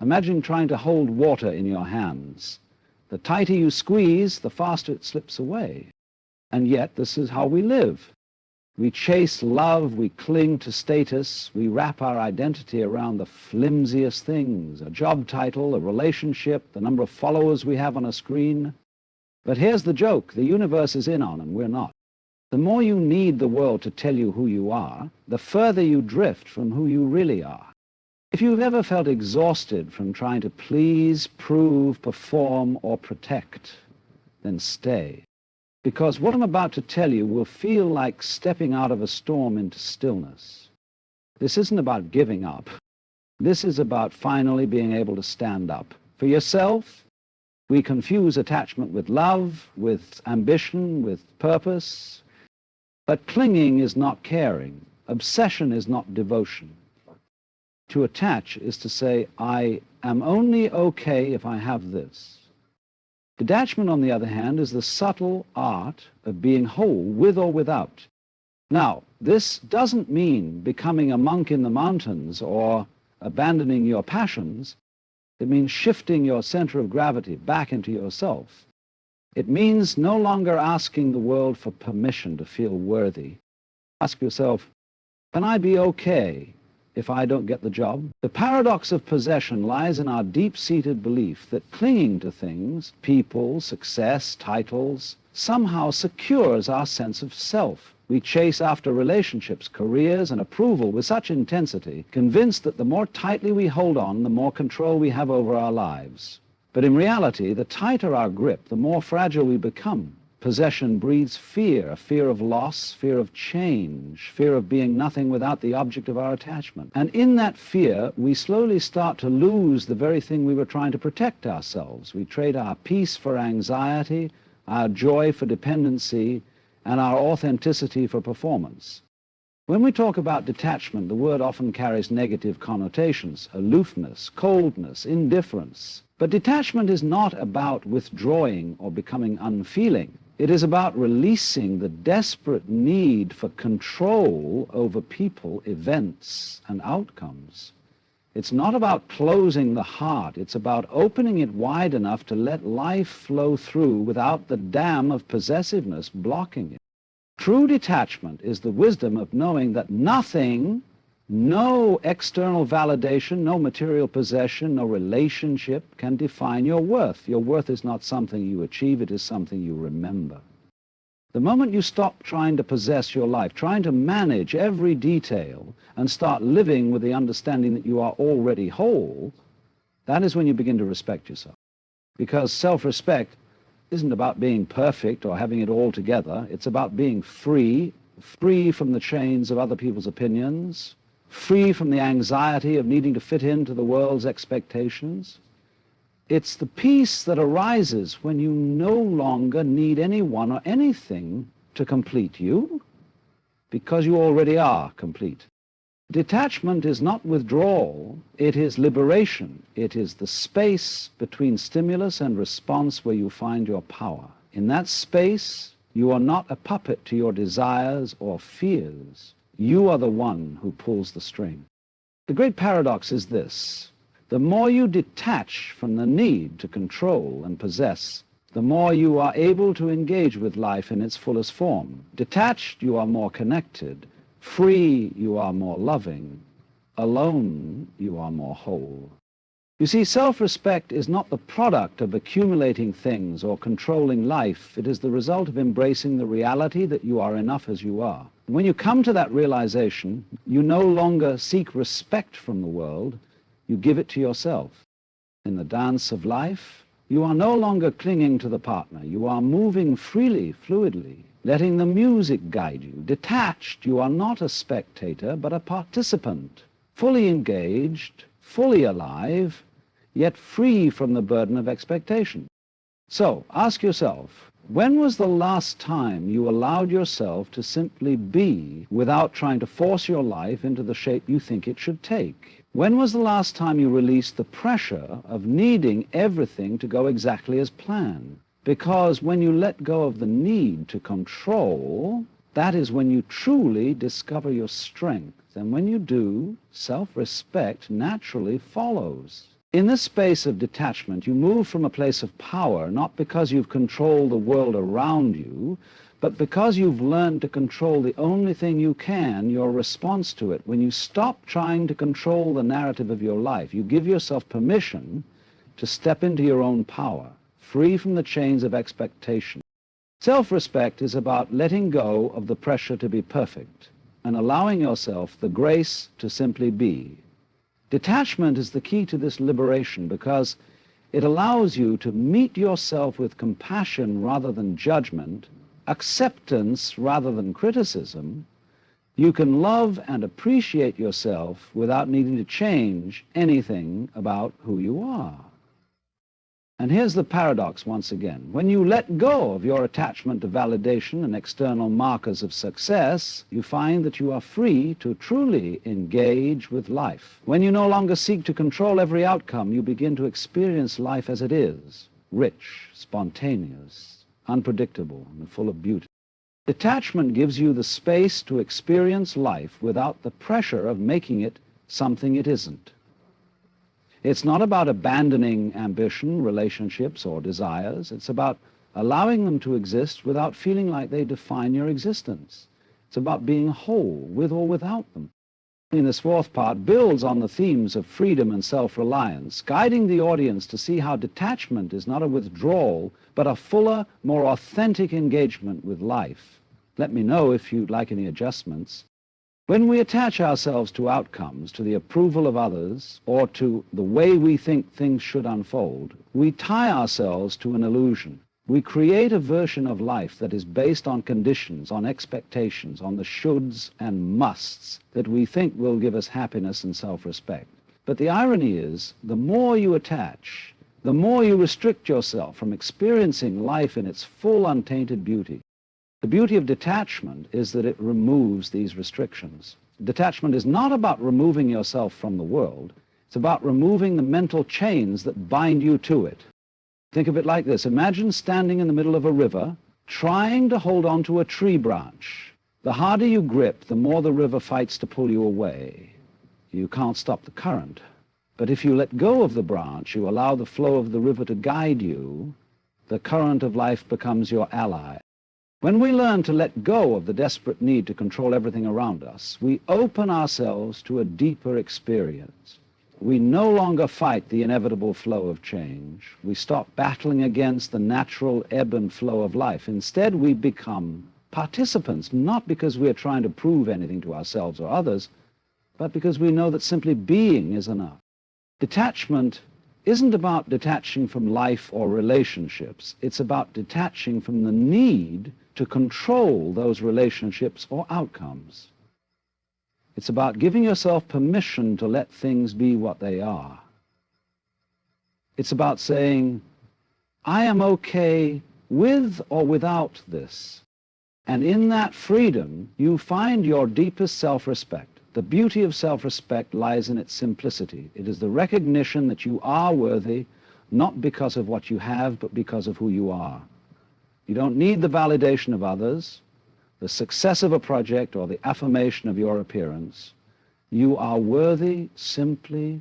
Imagine trying to hold water in your hands. The tighter you squeeze, the faster it slips away. And yet, this is how we live. We chase love, we cling to status, we wrap our identity around the flimsiest things, a job title, a relationship, the number of followers we have on a screen. But here's the joke, the universe is in on and we're not. The more you need the world to tell you who you are, the further you drift from who you really are. If you've ever felt exhausted from trying to please, prove, perform, or protect, then stay. Because what I'm about to tell you will feel like stepping out of a storm into stillness. This isn't about giving up. This is about finally being able to stand up. For yourself, we confuse attachment with love, with ambition, with purpose. But clinging is not caring. Obsession is not devotion. To attach is to say, I am only okay if I have this. Detachment, on the other hand, is the subtle art of being whole with or without. Now, this doesn't mean becoming a monk in the mountains or abandoning your passions. It means shifting your center of gravity back into yourself. It means no longer asking the world for permission to feel worthy. Ask yourself, can I be okay if I don't get the job? The paradox of possession lies in our deep-seated belief that clinging to things, people, success, titles, somehow secures our sense of self. We chase after relationships, careers, and approval with such intensity, convinced that the more tightly we hold on, the more control we have over our lives. But in reality, the tighter our grip, the more fragile we become. Possession breeds fear, fear of loss, fear of change, fear of being nothing without the object of our attachment. And in that fear, we slowly start to lose the very thing we were trying to protect ourselves. We trade our peace for anxiety, our joy for dependency, and our authenticity for performance. When we talk about detachment, the word often carries negative connotations: aloofness, coldness, indifference. But detachment is not about withdrawing or becoming unfeeling. It is about releasing the desperate need for control over people, events, and outcomes. It's not about closing the heart. It's about opening it wide enough to let life flow through without the dam of possessiveness blocking it. True detachment is the wisdom of knowing that nothing, no external validation, no material possession, no relationship can define your worth. Your worth is not something you achieve, it is something you remember. The moment you stop trying to possess your life, trying to manage every detail, and start living with the understanding that you are already whole, that is when you begin to respect yourself. Because self-respect isn't about being perfect or having it all together. It's about being free, free from the chains of other people's opinions, free from the anxiety of needing to fit into the world's expectations. It's the peace that arises when you no longer need anyone or anything to complete you, because you already are complete. Detachment is not withdrawal, it is liberation. It is the space between stimulus and response where you find your power. In that space, you are not a puppet to your desires or fears. You are the one who pulls the string. The great paradox is this: the more you detach from the need to control and possess, the more you are able to engage with life in its fullest form. Detached, you are more connected. Free, you are more loving. Alone, you are more whole. You see, self-respect is not the product of accumulating things or controlling life. It is the result of embracing the reality that you are enough as you are. When you come to that realization, you no longer seek respect from the world, you give it to yourself. In the dance of life, you are no longer clinging to the partner. You are moving freely, fluidly, letting the music guide you. Detached, you are not a spectator, but a participant, fully engaged, fully alive, yet free from the burden of expectation. So, ask yourself, when was the last time you allowed yourself to simply be without trying to force your life into the shape you think it should take? When was the last time you released the pressure of needing everything to go exactly as planned? Because when you let go of the need to control, that is when you truly discover your strength. And when you do, self-respect naturally follows. In this space of detachment, you move from a place of power, not because you've controlled the world around you, but because you've learned to control the only thing you can, your response to it. When you stop trying to control the narrative of your life, you give yourself permission to step into your own power, free from the chains of expectation. Self-respect is about letting go of the pressure to be perfect and allowing yourself the grace to simply be. Detachment is the key to this liberation because it allows you to meet yourself with compassion rather than judgment, acceptance rather than criticism. You can love and appreciate yourself without needing to change anything about who you are. And here's the paradox once again. When you let go of your attachment to validation and external markers of success, you find that you are free to truly engage with life. When you no longer seek to control every outcome, you begin to experience life as it is, rich, spontaneous, unpredictable, and full of beauty. Detachment gives you the space to experience life without the pressure of making it something it isn't. It's not about abandoning ambition, relationships, or desires. It's about allowing them to exist without feeling like they define your existence. It's about being whole, with or without them. In this fourth part builds on the themes of freedom and self-reliance, guiding the audience to see how detachment is not a withdrawal, but a fuller, more authentic engagement with life. Let me know if you'd like any adjustments. When we attach ourselves to outcomes, to the approval of others, or to the way we think things should unfold, we tie ourselves to an illusion. We create a version of life that is based on conditions, on expectations, on the shoulds and musts that we think will give us happiness and self-respect. But the irony is, the more you attach, the more you restrict yourself from experiencing life in its full untainted beauty. The beauty of detachment is that it removes these restrictions. Detachment is not about removing yourself from the world. It's about removing the mental chains that bind you to it. Think of it like this. Imagine standing in the middle of a river, trying to hold on to a tree branch. The harder you grip, the more the river fights to pull you away. You can't stop the current. But if you let go of the branch, you allow the flow of the river to guide you, the current of life becomes your ally. When we learn to let go of the desperate need to control everything around us, we open ourselves to a deeper experience. We no longer fight the inevitable flow of change. We stop battling against the natural ebb and flow of life. Instead, we become participants, not because we are trying to prove anything to ourselves or others, but because we know that simply being is enough. Detachment isn't about detaching from life or relationships. It's about detaching from the need to control those relationships or outcomes. It's about giving yourself permission to let things be what they are. It's about saying, I am okay with or without this. And in that freedom, you find your deepest self-respect. The beauty of self-respect lies in its simplicity. It is the recognition that you are worthy, not because of what you have, but because of who you are. You don't need the validation of others, the success of a project, or the affirmation of your appearance. You are worthy simply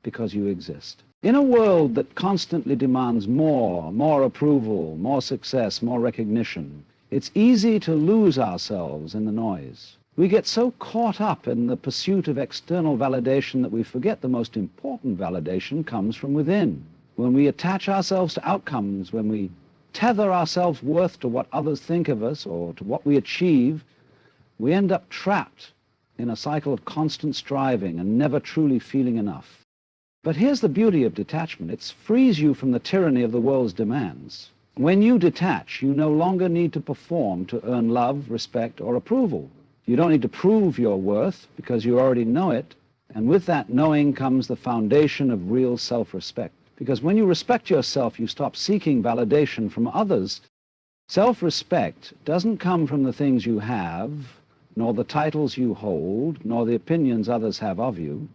because you exist. In a world that constantly demands more approval, more success, more recognition, it's easy to lose ourselves in the noise. We get so caught up in the pursuit of external validation that we forget the most important validation comes from within. When we attach ourselves to outcomes, when we tether our self-worth to what others think of us or to what we achieve, we end up trapped in a cycle of constant striving and never truly feeling enough. But here's the beauty of detachment. It frees you from the tyranny of the world's demands. When you detach, you no longer need to perform to earn love, respect, or approval. You don't need to prove your worth because you already know it, and with that knowing comes the foundation of real self-respect. Because when you respect yourself, you stop seeking validation from others. Self-respect doesn't come from the things you have, nor the titles you hold, nor the opinions others have of you.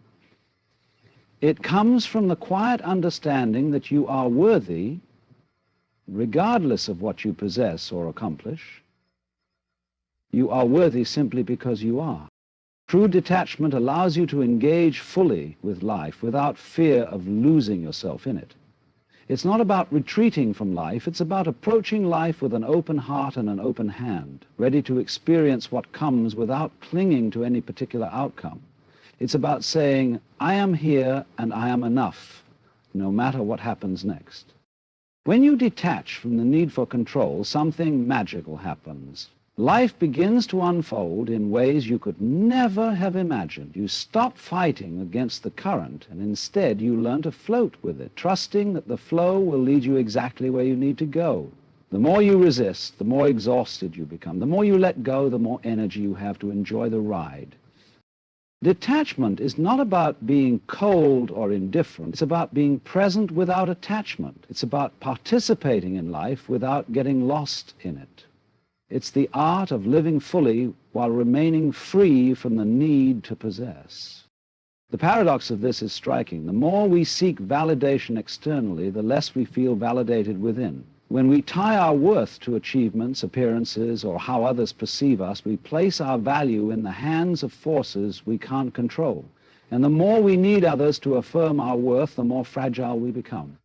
It comes from the quiet understanding that you are worthy, regardless of what you possess or accomplish. You are worthy simply because you are. True detachment allows you to engage fully with life without fear of losing yourself in it. It's not about retreating from life, it's about approaching life with an open heart and an open hand, ready to experience what comes without clinging to any particular outcome. It's about saying, I am here and I am enough, no matter what happens next. When you detach from the need for control, something magical happens. Life begins to unfold in ways you could never have imagined. You stop fighting against the current, and instead you learn to float with it, trusting that the flow will lead you exactly where you need to go. The more you resist, the more exhausted you become. The more you let go, the more energy you have to enjoy the ride. Detachment is not about being cold or indifferent. It's about being present without attachment. It's about participating in life without getting lost in it. It's the art of living fully while remaining free from the need to possess. The paradox of this is striking. The more we seek validation externally, the less we feel validated within. When we tie our worth to achievements, appearances, or how others perceive us, we place our value in the hands of forces we can't control. And the more we need others to affirm our worth, the more fragile we become.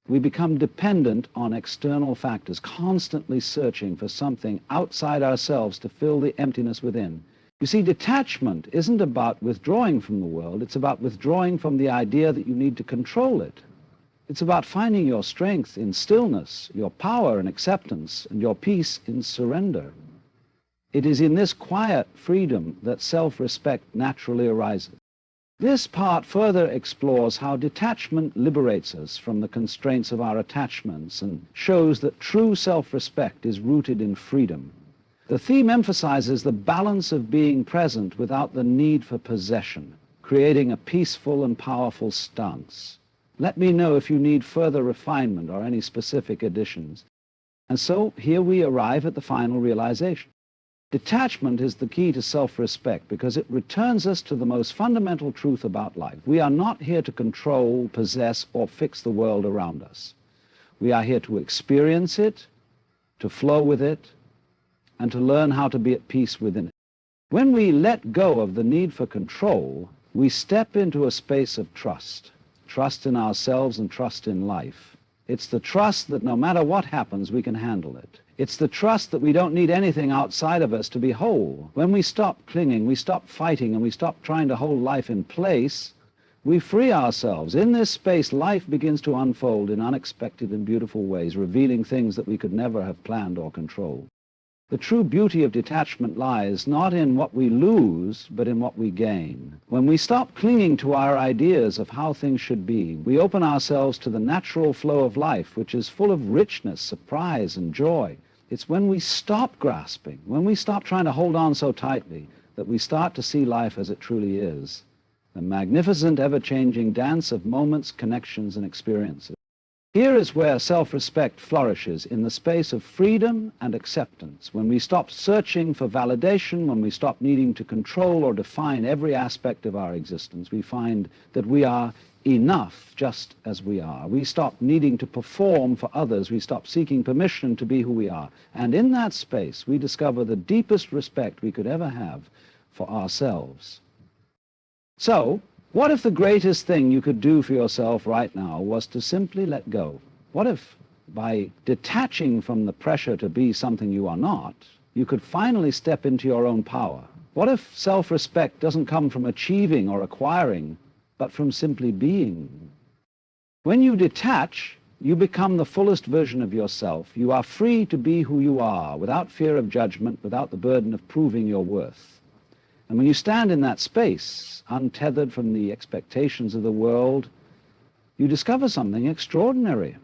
We become dependent on external factors, constantly searching for something outside ourselves to fill the emptiness within. You see, detachment isn't about withdrawing from the world, it's about withdrawing from the idea that you need to control it. It's about finding your strength in stillness, your power in acceptance, and your peace in surrender. It is in this quiet freedom that self-respect naturally arises. This part further explores how detachment liberates us from the constraints of our attachments and shows that true self-respect is rooted in freedom. The theme emphasizes the balance of being present without the need for possession, creating a peaceful and powerful stance. Let me know if you need further refinement or any specific additions. And so here we arrive at the final realization. Detachment is the key to self-respect because it returns us to the most fundamental truth about life. We are not here to control, possess, or fix the world around us. We are here to experience it, to flow with it, and to learn how to be at peace within it. When we let go of the need for control, we step into a space of trust in ourselves and trust in life. It's the trust that no matter what happens, we can handle it. It's the trust that we don't need anything outside of us to be whole. When we stop clinging, we stop fighting, and we stop trying to hold life in place, we free ourselves. In this space, life begins to unfold in unexpected and beautiful ways, revealing things that we could never have planned or controlled. The true beauty of detachment lies not in what we lose, but in what we gain. When we stop clinging to our ideas of how things should be, we open ourselves to the natural flow of life, which is full of richness, surprise, and joy. It's when we stop grasping, when we stop trying to hold on so tightly, that we start to see life as it truly is, the magnificent, ever-changing dance of moments, connections, and experiences. Here is where self-respect flourishes, in the space of freedom and acceptance. When we stop searching for validation, when we stop needing to control or define every aspect of our existence, we find that we are enough just as we are. We stop needing to perform for others. We stop seeking permission to be who we are. And in that space, we discover the deepest respect we could ever have for ourselves. So, what if the greatest thing you could do for yourself right now was to simply let go? What if, by detaching from the pressure to be something you are not, you could finally step into your own power? What if self-respect doesn't come from achieving or acquiring, but from simply being? When you detach, you become the fullest version of yourself. You are free to be who you are, without fear of judgment, without the burden of proving your worth. And when you stand in that space, untethered from the expectations of the world, you discover something extraordinary.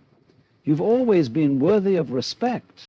You've always been worthy of respect.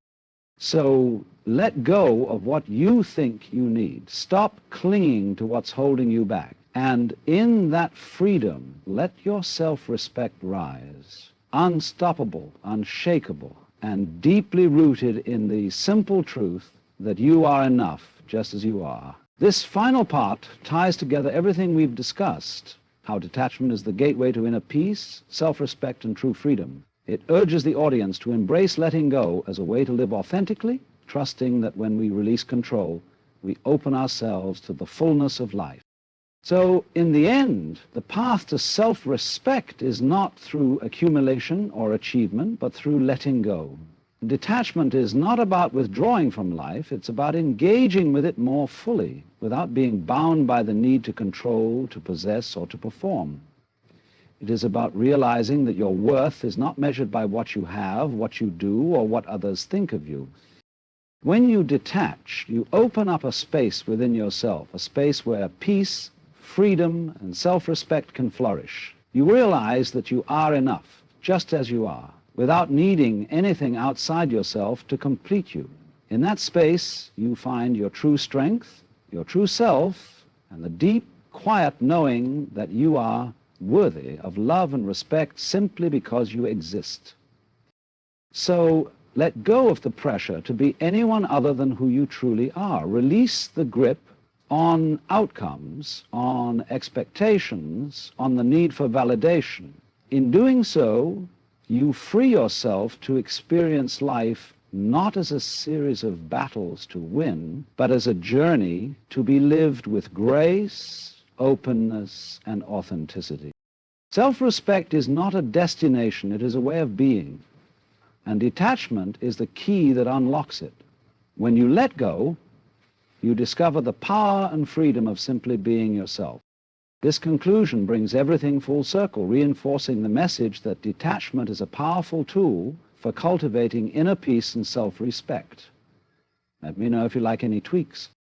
So let go of what you think you need. Stop clinging to what's holding you back. And in that freedom, let your self-respect rise. Unstoppable, unshakable, and deeply rooted in the simple truth that you are enough just as you are. This final part ties together everything we've discussed, how detachment is the gateway to inner peace, self-respect, and true freedom. It urges the audience to embrace letting go as a way to live authentically, trusting that when we release control, we open ourselves to the fullness of life. So in the end, the path to self-respect is not through accumulation or achievement, but through letting go. Detachment is not about withdrawing from life, it's about engaging with it more fully, without being bound by the need to control, to possess, or to perform. It is about realizing that your worth is not measured by what you have, what you do, or what others think of you. When you detach, you open up a space within yourself, a space where peace, freedom, and self-respect can flourish. You realize that you are enough, just as you are, without needing anything outside yourself to complete you. In that space, you find your true strength, your true self, and the deep, quiet knowing that you are worthy of love and respect simply because you exist. So let go of the pressure to be anyone other than who you truly are. Release the grip on outcomes, on expectations, on the need for validation. In doing so, you free yourself to experience life not as a series of battles to win, but as a journey to be lived with grace, openness, and authenticity. Self-respect is not a destination, it is a way of being. And detachment is the key that unlocks it. When you let go, you discover the power and freedom of simply being yourself. This conclusion brings everything full circle, reinforcing the message that detachment is a powerful tool for cultivating inner peace and self-respect. Let me know if you like any tweaks.